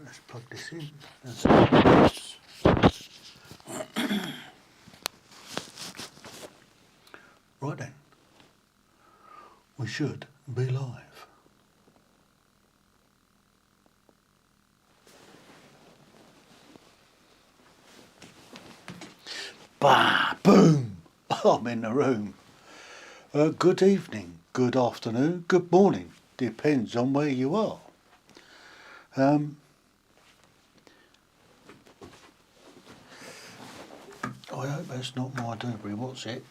let's plug this in and see. Right then, we should be live. Bah, boom, I'm in the room. Good evening, good afternoon, good morning, depends on where you are. I hope that's not my doobry, what's it?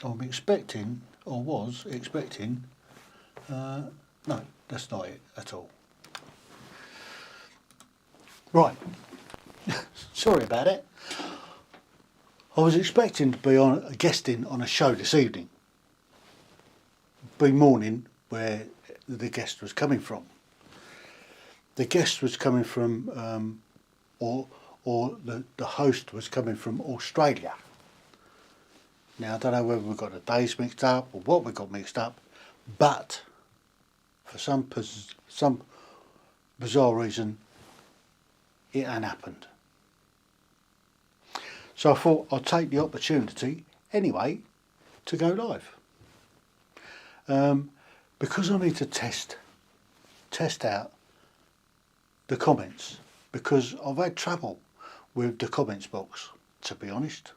I'm expecting, or was expecting, no, that's not it at all. Right, sorry about it. I was expecting to be on guesting on a show this evening. Be morning where the guest was coming from. The guest was coming from, or the host was coming from Australia. Now I don't know whether we got the days mixed up or what we got mixed up, but for some bizarre reason, it ain't happened. So I thought I'd take the opportunity anyway to go live. Because I need to test out the comments, because I've had trouble with the comments box, to be honest,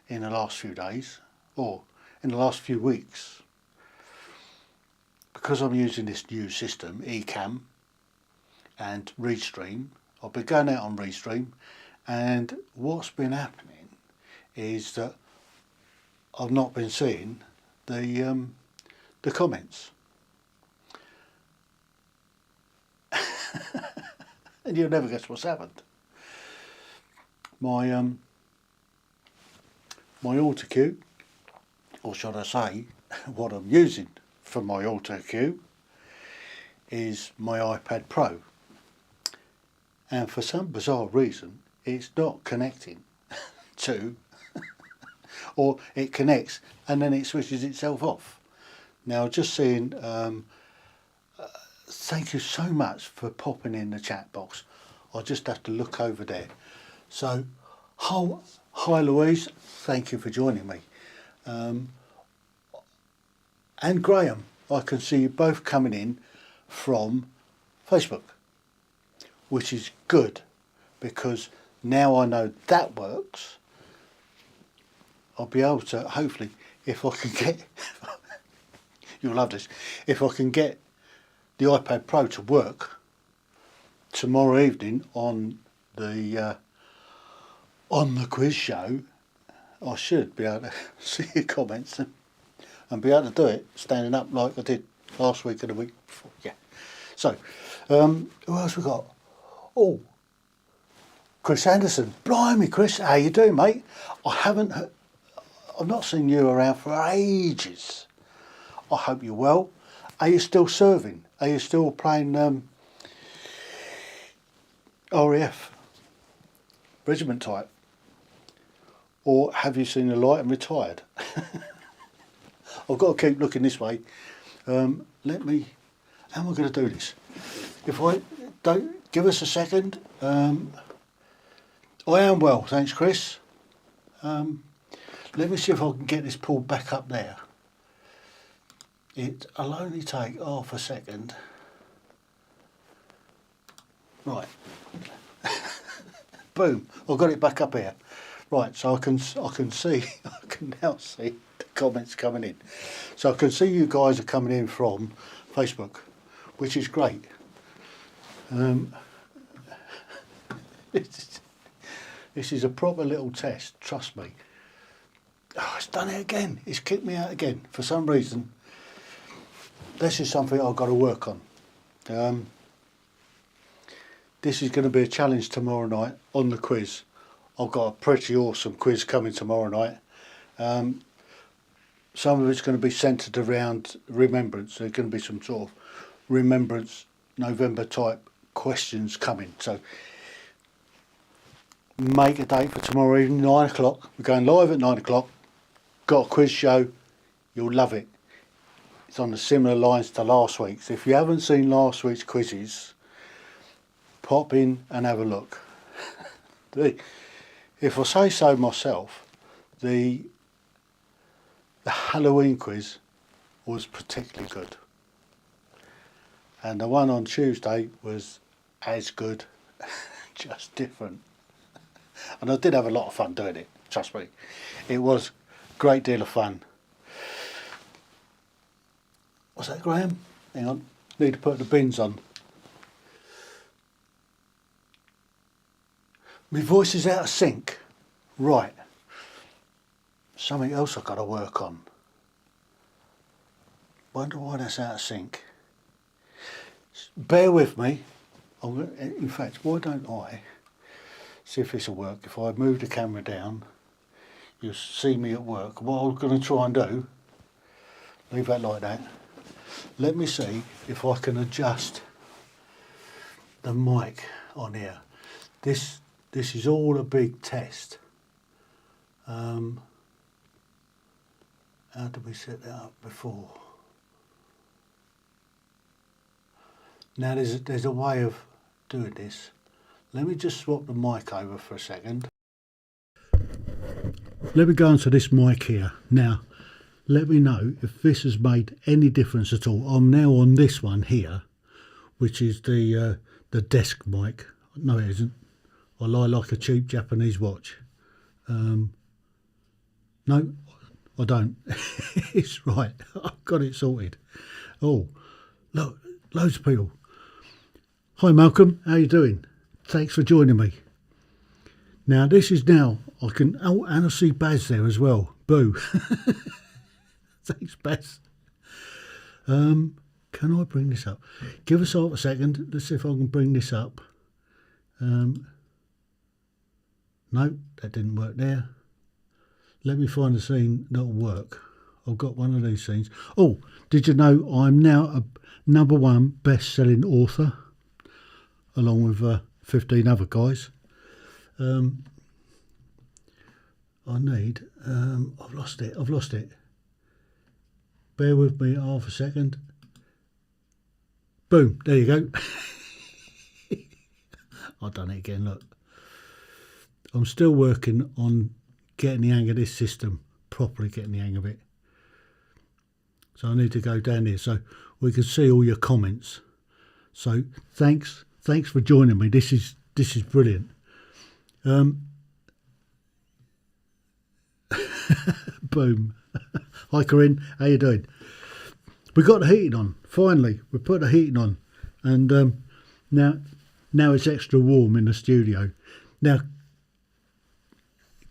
in the last few days, or in the last few weeks. Because I'm using this new system, Ecamm and Restream, I've been going out on Restream, and what's been happening is that I've not been seeing the comments. And you'll never guess what's happened. My auto cue, or should I say, what I'm using for my auto cue, is my iPad Pro. And for some bizarre reason, it's not connecting to, or it connects and then it switches itself off. Now, just seeing, thank you so much for popping in the chat box. I'll just have to look over there. So, hi Louise, thank you for joining me. And Graham, I can see you both coming in from Facebook, which is good, because now I know that works. I'll be able to, hopefully, if I can get, you'll love this, if I can get the iPad Pro to work tomorrow evening on the quiz show, I should be able to see your comments and be able to do it standing up like I did last week and the week before. Yeah. So, who else we got? Oh, Chris Anderson. Blimey, Chris, how you doing, mate? I've not seen you around for ages. I hope you're well. Are you still serving? Are you still playing RAF regiment type? Or have you seen the light and retired? I've got to keep looking this way. How am I going to do this? If I don't, give us a second. I am well, thanks Chris. Let me see if I can get this pulled back up there. It'll only take half a second. Right. Boom, I've got it back up here. Right, so I can now see the comments coming in. So I can see you guys are coming in from Facebook, which is great. This is a proper little test, trust me. Oh, it's done it again. It's kicked me out again. For some reason, this is something I've got to work on. This is going to be a challenge tomorrow night on the quiz. I've got a pretty awesome quiz coming tomorrow night. Some of it's going to be centred around remembrance. There's going to be some sort of remembrance November type questions coming. So make a date for tomorrow evening, 9 o'clock. We're going live at 9 o'clock. Got a quiz show. You'll love it. It's on the similar lines to last week's. If you haven't seen last week's quizzes, pop in and have a look. If I say so myself, the Halloween quiz was particularly good, and the one on Tuesday was as good, just different. And I did have a lot of fun doing it, trust me. It was a great deal of fun. What's that, Graham? Hang on, need to put the bins on. My voice is out of sync. Right. Something else I've got to work on. Wonder why that's out of sync. Bear with me. In fact, why don't I see if this will work? If I move the camera down, you'll see me at work. What I'm going to try and do, leave that like that. Let me see if I can adjust the mic on here. This is all a big test. How did we set that up before? Now there's a way of doing this. Let me just swap the mic over for a second. Let me go onto this mic here. Now, let me know if this has made any difference at all. I'm now on this one here, which is the desk mic. No, it isn't. I lie like a cheap Japanese watch. No, I don't. It's right. I've got it sorted. Oh, look, loads of people. Hi Malcolm, how you doing? Thanks for joining me. Now this is now, I can, oh, and I see Baz there as well. Boo. Thanks Baz. Can I bring this up? Give us half a second. Let's see if I can bring this up. No, that didn't work there. Let me find a scene that'll work. I've got one of these scenes. Oh, did you know I'm now a #1 best-selling author, along with 15 other guys. I need, I've lost it. Bear with me half a second. Boom, there you go. I've done it again, look. I'm still working on getting the hang of this system, properly getting the hang of it. So I need to go down here so we can see all your comments. So thanks for joining me. This is brilliant. Boom. Hi Corinne, how you doing? We got the heating on. Finally, we put the heating on, and now it's extra warm in the studio. Now,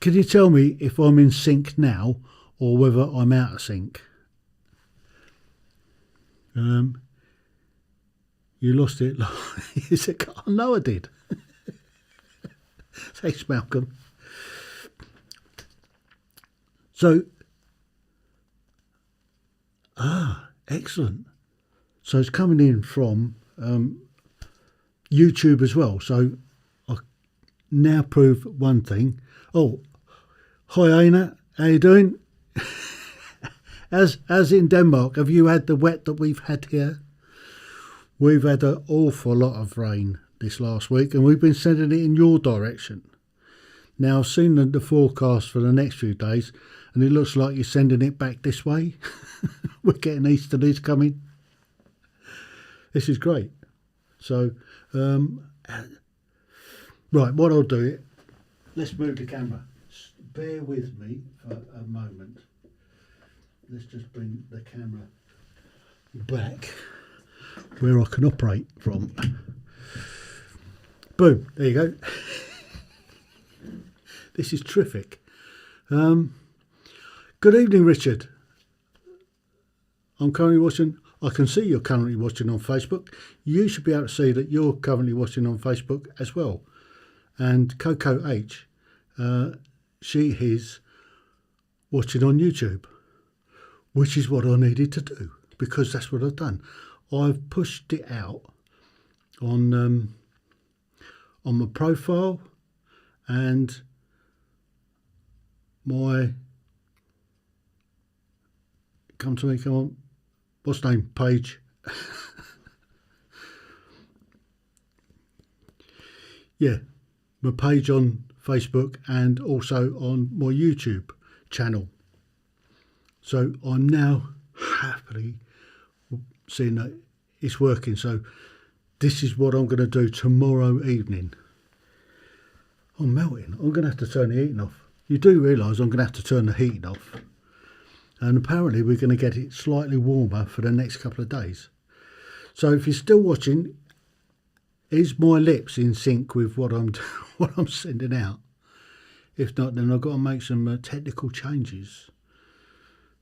can you tell me if I'm in sync now or whether I'm out of sync? You lost it. You said, oh, no, I did. Thanks, Malcolm. So, excellent. So it's coming in from YouTube as well. So I now prove one thing. Oh, hi Aina, how you doing? As in Denmark, have you had the wet that we've had here? We've had an awful lot of rain this last week, and we've been sending it in your direction. Now I've seen the forecast for the next few days, and it looks like you're sending it back this way. We're getting easterlies coming. This is great. So, right, what I'll do, let's move the camera. Bear with me for a moment. Let's just bring the camera back where I can operate from. Boom, there you go. This is terrific. Good evening, Richard. I'm currently watching. I can see you're currently watching on Facebook. You should be able to see that you're currently watching on Facebook as well. And Coco H, she is watching on YouTube, which is what I needed to do, because that's what I've done. I've pushed it out on my profile and my, come on, what's the name, page. yeah, my page on Facebook and also on my YouTube channel. So I'm now happily seeing that it's working. So this is what I'm going to do tomorrow evening. I'm melting. I'm going to have to turn the heating off. You do realise I'm going to have to turn the heating off. And apparently we're going to get it slightly warmer for the next couple of days. So if you're still watching, is my lips in sync with what I'm sending out? If not, then I've got to make some technical changes.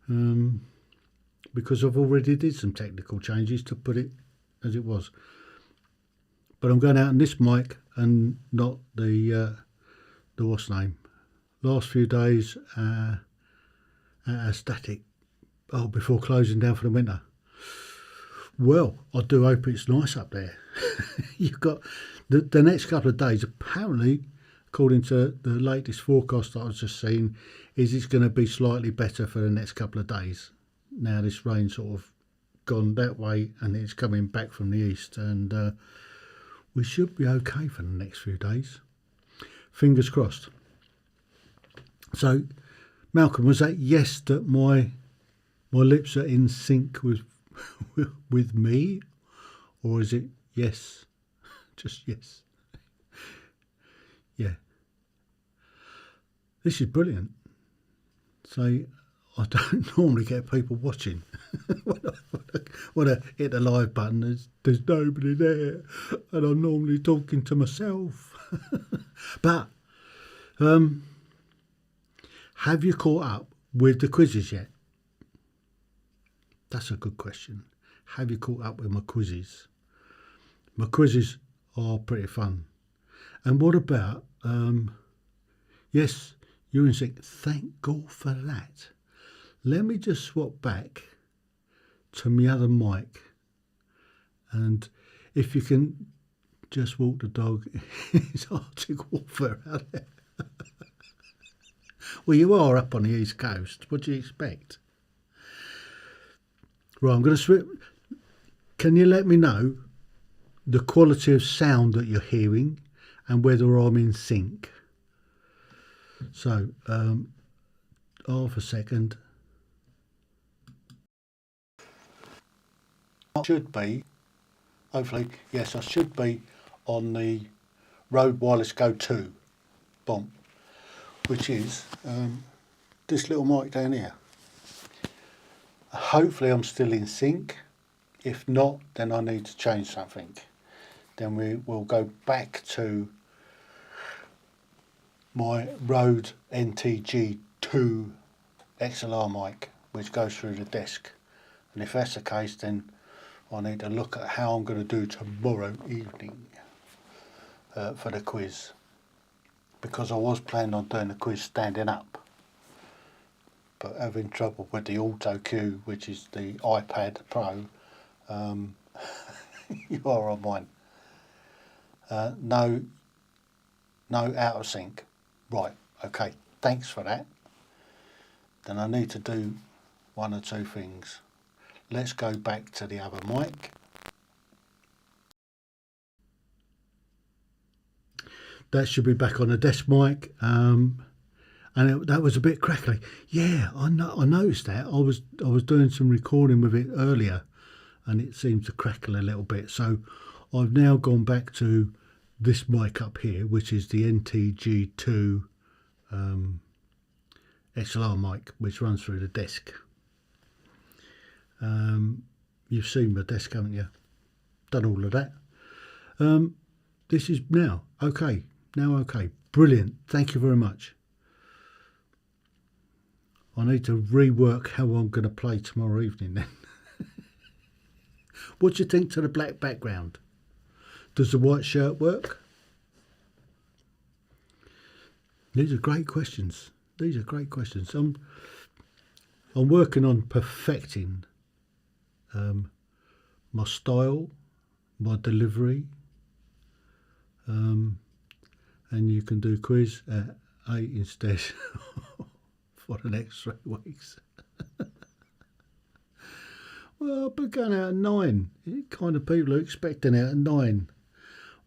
Because I've already did some technical changes to put it as it was. But I'm going out on this mic and not the what's name. Last few days static. Oh, before closing down for the winter. Well, I do hope it's nice up there. You've got the next couple of days, apparently, according to the latest forecast that I've just seen, is it's going to be slightly better for the next couple of days. Now this rain's sort of gone that way and it's coming back from the east, and we should be okay for the next few days. Fingers crossed. So, Malcolm, was that yes that my lips are in sync with me, or is it yes, just yes? Yeah, this is brilliant. So I don't normally get people watching. when I hit the live button, there's nobody there, and I'm normally talking to myself. But have you caught up with the quizzes yet? That's a good question. Have you caught up with my quizzes? My quizzes are pretty fun. And what about, yes, you're in sync. Thank God for that. Let me just swap back to my other mic. And if you can just walk the dog, it's Arctic warfare out there. Well, you are up on the East Coast. What do you expect? Right, I'm going to switch. Can you let me know the quality of sound that you're hearing and whether I'm in sync? So, half a second. I should be, hopefully, yes, I should be on the Rode Wireless Go 2 bomb, which is this little mic down here. Hopefully I'm still in sync. If not, then I need to change something. Then we will go back to my Rode NTG2 XLR mic, which goes through the desk. And if that's the case, then I need to look at how I'm going to do tomorrow evening for the quiz. Because I was planning on doing the quiz standing up, but having trouble with the auto cue, which is the iPad Pro. You are on mine. No out of sync. Right, okay, thanks for that. Then I need to do one or two things. Let's go back to the other mic. That should be back on the desk mic. And that was a bit crackly. Yeah, I noticed that. I was doing some recording with it earlier, and it seemed to crackle a little bit. So I've now gone back to this mic up here, which is the NTG2 XLR mic, which runs through the desk. You've seen my desk, haven't you? Done all of that. This is now okay. Now okay. Brilliant. Thank you very much. I need to rework how I'm going to play tomorrow evening then. What do you think to the black background? Does the white shirt work? These are great questions. These are great questions. I'm working on perfecting my style, my delivery, and you can do quiz at 8 instead for the next 3 weeks. Well, I've been going out at 9. Kind of people are expecting it at 9.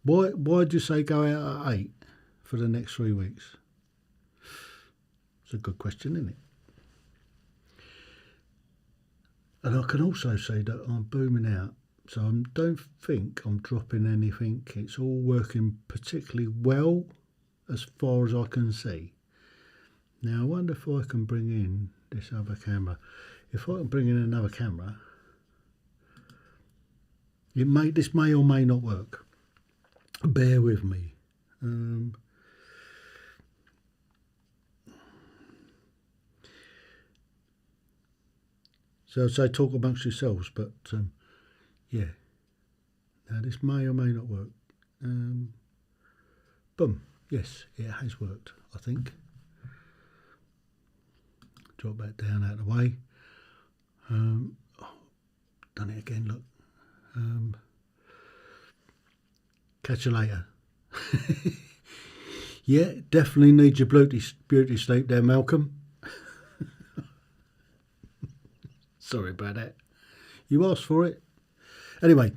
Why do you say go out at 8 for the next 3 weeks? It's a good question, isn't it? And I can also see that I'm booming out, so I don't think I'm dropping anything. It's all working particularly well as far as I can see. Now I wonder if I can bring in this other camera. If I can bring in another camera, this may or may not work. Bear with me. So I'd say talk amongst yourselves, but yeah. Now this may or may not work. Boom. Yes, it has worked, I think. Drop that down out of the way. Done it again, look. Catch you later. Yeah, definitely need your beauty sleep there, Malcolm. Sorry about that. You asked for it. Anyway,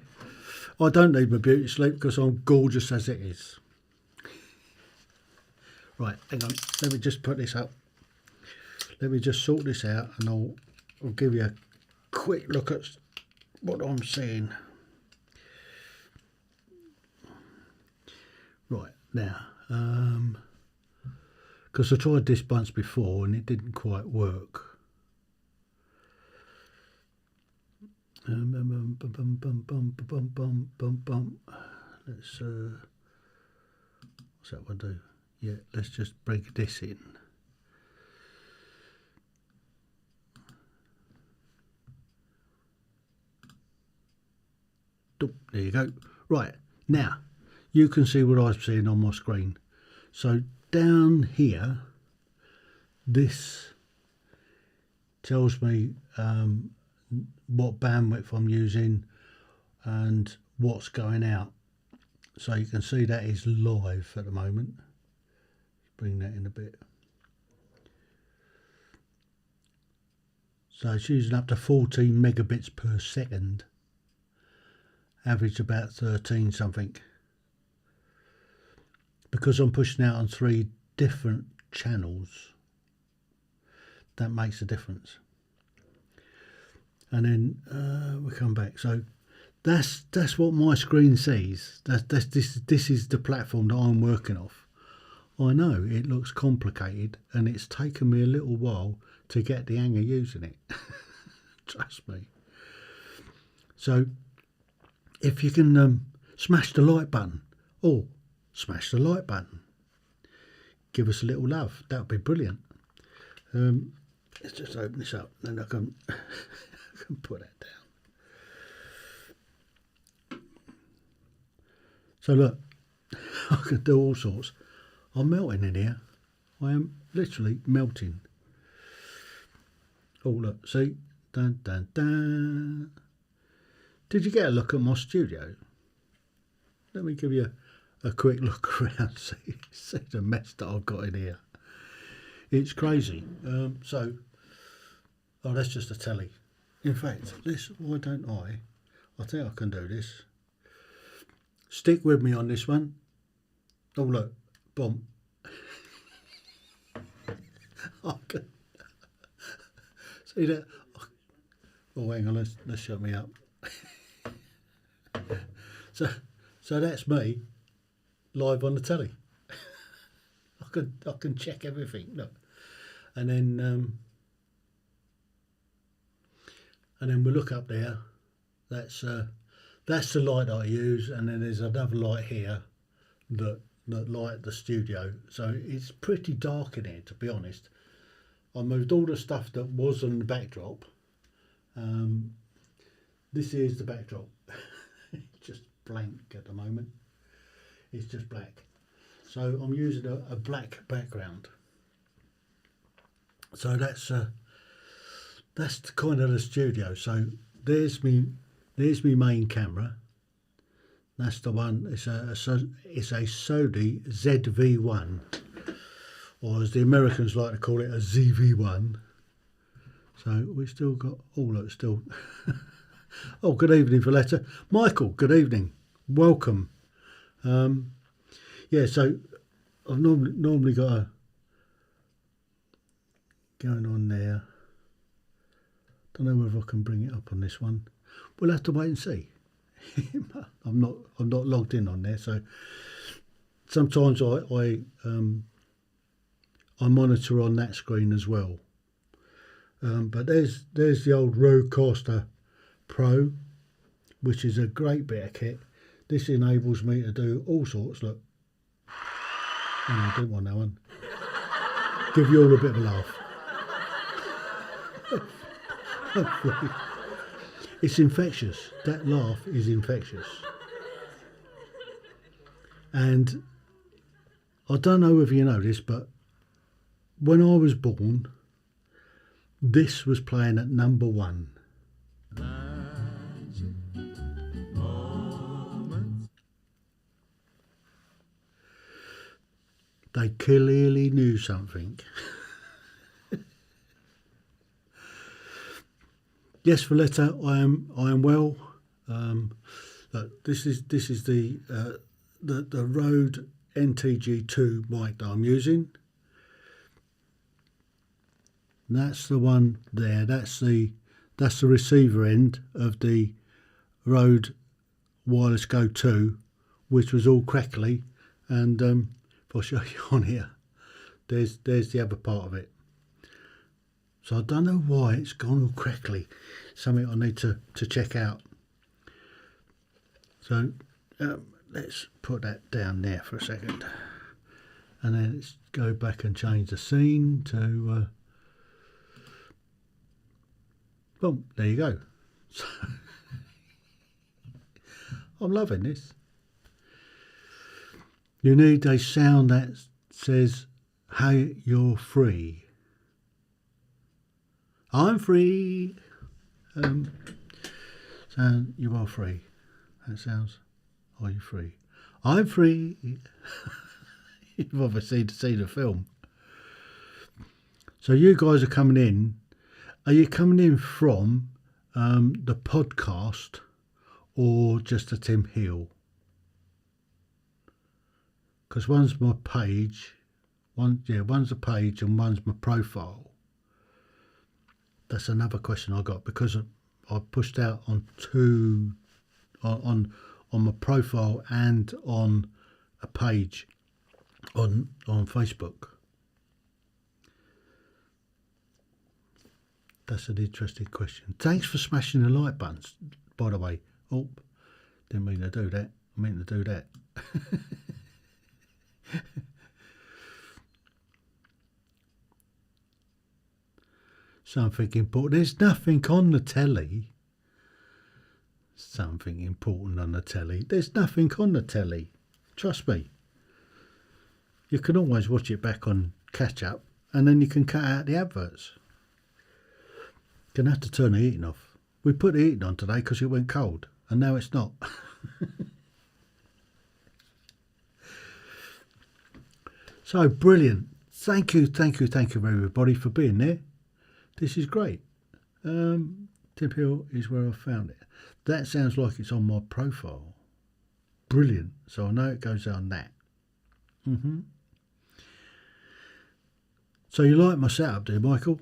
I don't need my beauty sleep because I'm gorgeous as it is. Right, hang on. Let me just put this up. Let me just sort this out and I'll give you a quick look at what I'm seeing. Right, now, because I tried this once before and it didn't quite work. Let's what's that one do? Yeah, let's just break this in. There you go. Right, now you can see what I'm seeing on my screen. So down here, this tells me what bandwidth I'm using and what's going out. So you can see that is live at the moment. Bring that in a bit. So it's using up to 14 megabits per second. Average about 13 something. Because I'm pushing out on 3 different channels, that makes a difference. And then we come back. So that's what my screen sees. This is the platform that I'm working off. I know it looks complicated, and it's taken me a little while to get the hang of using it. Trust me. So if you can smash the like button, or smash the like button, give us a little love. That would be brilliant. Let's just open this up, and I can I can put that down. So look, I can do all sorts. I'm melting in here. I am literally melting. Oh look, see, dun dun dun. Did you get a look at my studio? Let me give you a quick look around, see the mess that I've got in here. It's crazy. Oh, that's just a telly. In fact, why don't I think I can do this. Stick with me on this one. Oh look, boom. I can see that. Oh, hang on, let's shut me up. So that's me live on the telly. I can check everything. Look, and then we look up there. That's the light that I use, and then there's another light here that light the studio. So it's pretty dark in here, to be honest. I moved all the stuff that was on the backdrop. This is the backdrop. It's just blank at the moment. It's just black. So I'm using a black background. So that's kind of the studio. So there's me main camera. That's the one. It's a Sony ZV-1, or as the Americans like to call it, a ZV-1. So we still got. Oh look, still. Oh, good evening, Valletta. Michael, good evening. Welcome. Yeah, so I've normally got a going on there. Don't know whether I can bring it up on this one. We'll have to wait and see. I'm not logged in on there, so sometimes I monitor on that screen as well. But there's the old Rodecaster Pro, which is a great bit of kit. This enables me to do all sorts. Look, oh, no, I didn't want that one. Give you all a bit of a laugh. It's infectious. That laugh is infectious. And I don't know if you know this, but when I was born, this was playing at number 1. They clearly knew something. Yes, Valletta, I am well. Look, this is the Rode NTG2 mic that I'm using. And that's the one there. That's the receiver end of the Rode Wireless Go 2, which was all crackly. And if I show you on here, there's the other part of it. So I don't know why it's gone all crackly. Something I need to check out. So let's put that down there for a second. And then let's go back and change the scene to... boom, there you go. So I'm loving this. You need a sound that says, hey, you're free. I'm free. Sound, you are free. That sounds, are you free? I'm free. You've obviously seen the film. So you guys are coming in. Are you coming in from the podcast or just a Tim Hill? Because one's my page, one's a page and one's my profile. That's another question I got, because I pushed out on two, on my profile and on a page on Facebook. That's an interesting question. Thanks for smashing the like buttons, by the way. Oh, didn't mean to do that. I meant to do that. Something important. There's nothing on the telly. Something important on the telly. There's nothing on the telly. Trust me. You can always watch it back on catch up, and then you can cut out the adverts. Gonna have to turn the heating off. We put the heating on today because it went cold, and now it's not. So brilliant. Thank you everybody for being there. This is great. Tim Hill is where I found it. That sounds like it's on my profile. Brilliant. So I know it goes on that. So you like my setup there, Michael?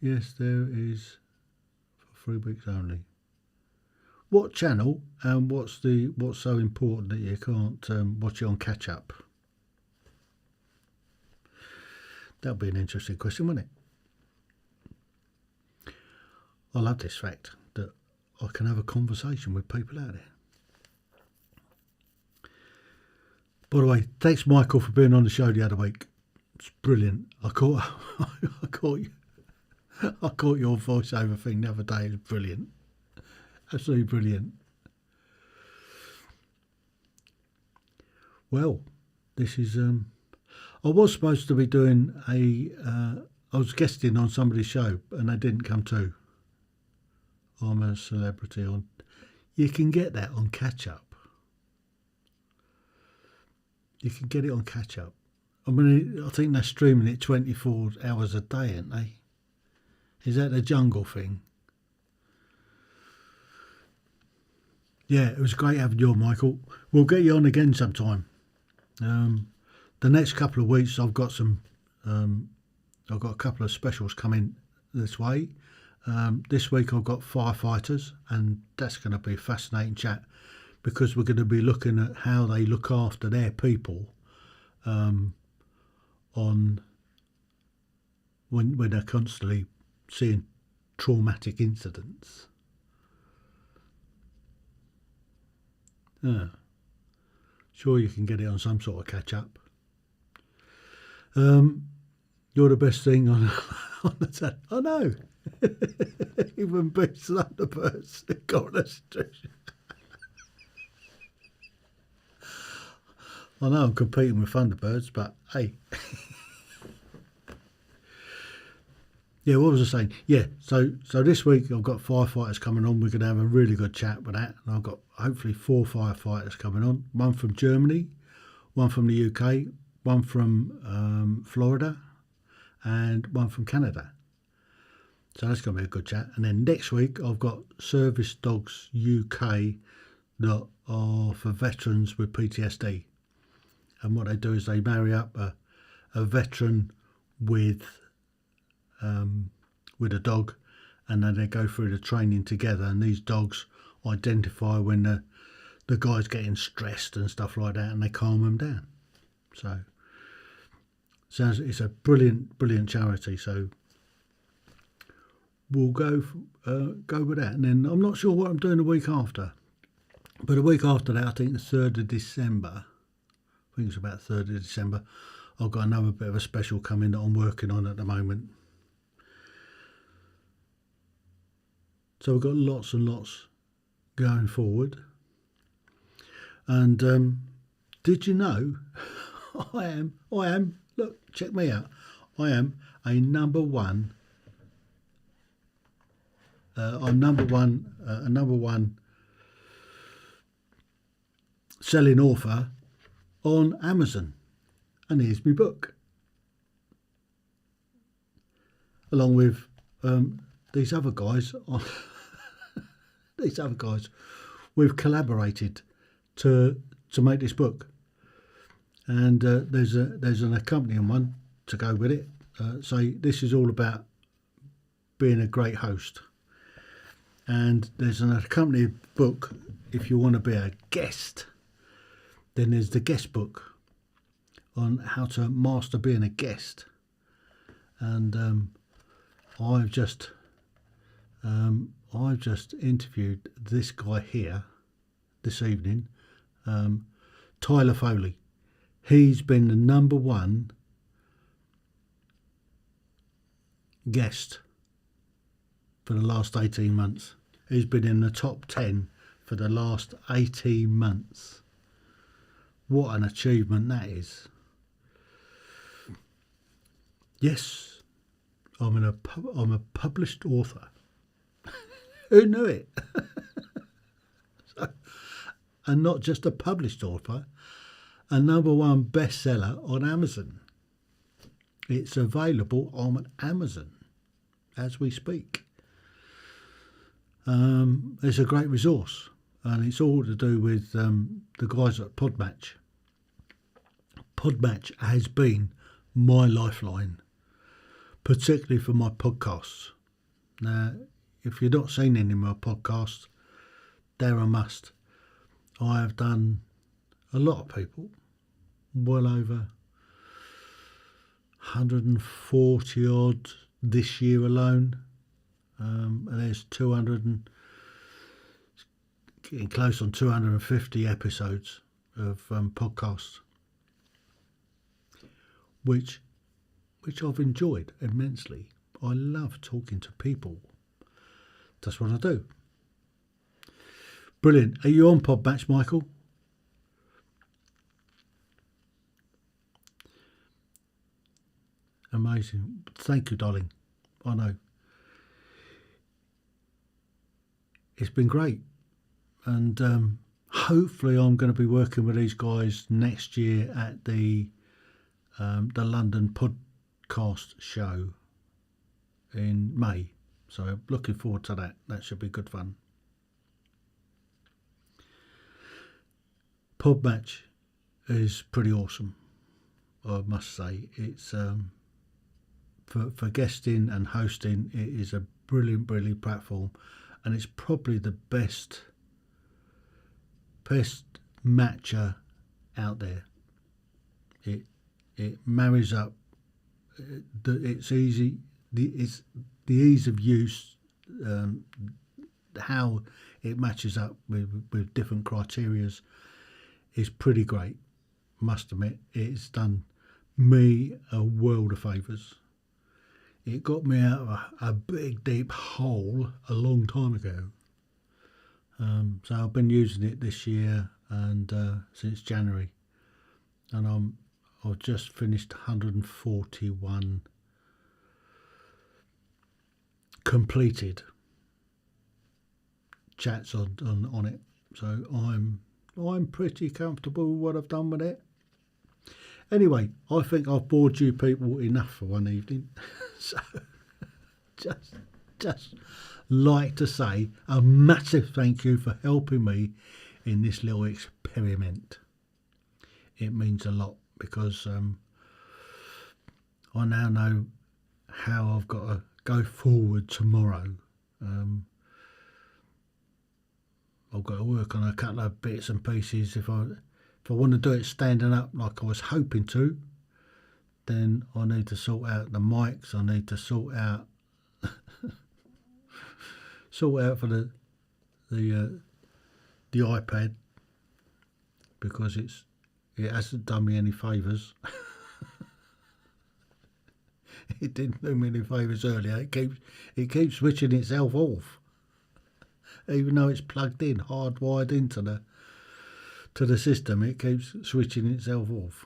Yes, there is for 3 weeks only. What channel and what's so important that you can't watch it on catch up? That'll be an interesting question, won't it? I love this fact that I can have a conversation with people out there. By the way, thanks Michael for being on the show the other week. It's brilliant. I caught your voiceover thing the other day. It's brilliant. Absolutely brilliant. Well, this is I was supposed to be doing I was guesting on somebody's show and they didn't come to. I'm a celebrity on. You can get that on catch up. You can get it on catch up. I mean, I think they're streaming it 24 hours a day, aren't they? Is that the jungle thing? Yeah, it was great having you on, Michael. We'll get you on again sometime. The next couple of weeks, I've got a couple of specials coming this way. This week I've got firefighters, and that's going to be a fascinating chat because we're going to be looking at how they look after their people on when they're constantly seeing traumatic incidents. Yeah. Sure, you can get it on some sort of catch up. You're the best thing on the set. I know. Even Beats and Thunderbirds got a restriction. I know I'm competing with Thunderbirds, but hey. Yeah, what was I saying? Yeah, so this week I've got firefighters coming on. We're going to have a really good chat with that. And I've got hopefully 4 firefighters coming on. One from Germany, one from the UK, one from Florida, and one from Canada. So that's going to be a good chat. And then next week I've got Service Dogs UK that are for veterans with PTSD. And what they do is they marry up a veteran with a dog, and then they go through the training together, and these dogs identify when the guy's getting stressed and stuff like that, and they calm him down. So it's a brilliant charity, so we'll go with that. And then I'm not sure what I'm doing the week after, but the week after that, I think the 3rd of December, I think it's about 3rd of December, I've got another bit of a special coming that I'm working on at the moment. So we've got lots and lots going forward. And did you know I am, look, check me out. I am a number one selling author on Amazon. And here's my book. Along with these other guys we've collaborated to make this book, and there's an accompanying one to go with it. So this is all about being a great host, and there's an accompanying book if you want to be a guest. Then there's the guest book on how to master being a guest, and I've just interviewed this guy here this evening, Tyler Foley. He's been the number one guest for the last 18 months. He's been in the top 10 for the last 18 months. What an achievement that is. Yes, I'm a published author. Who knew it? And not just a published author, a number one bestseller on Amazon. It's available on Amazon as we speak. It's a great resource, and it's all to do with the guys at Podmatch. Podmatch has been my lifeline, particularly for my podcasts. Now, if you've not seen any of my podcasts, they're a must. I have done a lot of people, well over 140 odd this year alone. And there's 200 and getting close on 250 episodes of podcasts, which I've enjoyed immensely. I love talking to people. That's what I do. Brilliant. Are you on Podmatch, Michael? Amazing. Thank you, darling. I know. It's been great. And hopefully I'm going to be working with these guys next year at the London podcast show in May. So looking forward to that. That should be good fun. Pod match is pretty awesome, I must say. It's for guesting and hosting, it is a brilliant platform, and it's probably the best matcher out there. It marries up. It's easy. It's the ease of use. How it matches up with different criterias is pretty great. Must admit, it's done me a world of favours. It got me out of a big deep hole a long time ago. So I've been using it this year and since January, and I've just finished 141 completed chats on it. So I'm pretty comfortable with what I've done with it. Anyway, I think I've bored you people enough for one evening. So just like to say a massive thank you for helping me in this little experiment. It means a lot, because I now know how I've got to go forward tomorrow. I've got to work on a couple of bits and pieces. If I want to do it standing up like I was hoping to, then I need to sort out the mics. I need to sort out for the iPad, because it hasn't done me any favours. It didn't do me any favours earlier. It keeps switching itself off, even though it's plugged in, hardwired into the system. It keeps switching itself off.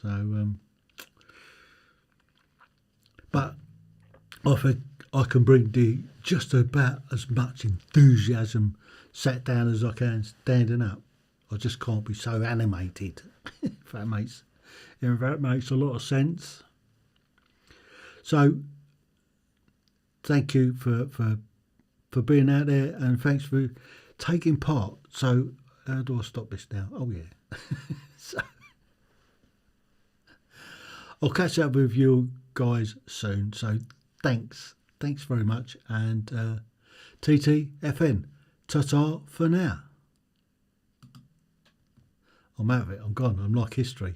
So, but I think I can bring just about as much enthusiasm sat down as I can standing up. I just can't be so animated. if that makes a lot of sense. So, thank you for being out there, and thanks for taking part. So, how do I stop this now? Oh yeah. So, I'll catch up with you guys soon. So, thanks very much, and TTFN, ta-ta for now. I'm out of it. I'm gone. I'm like history.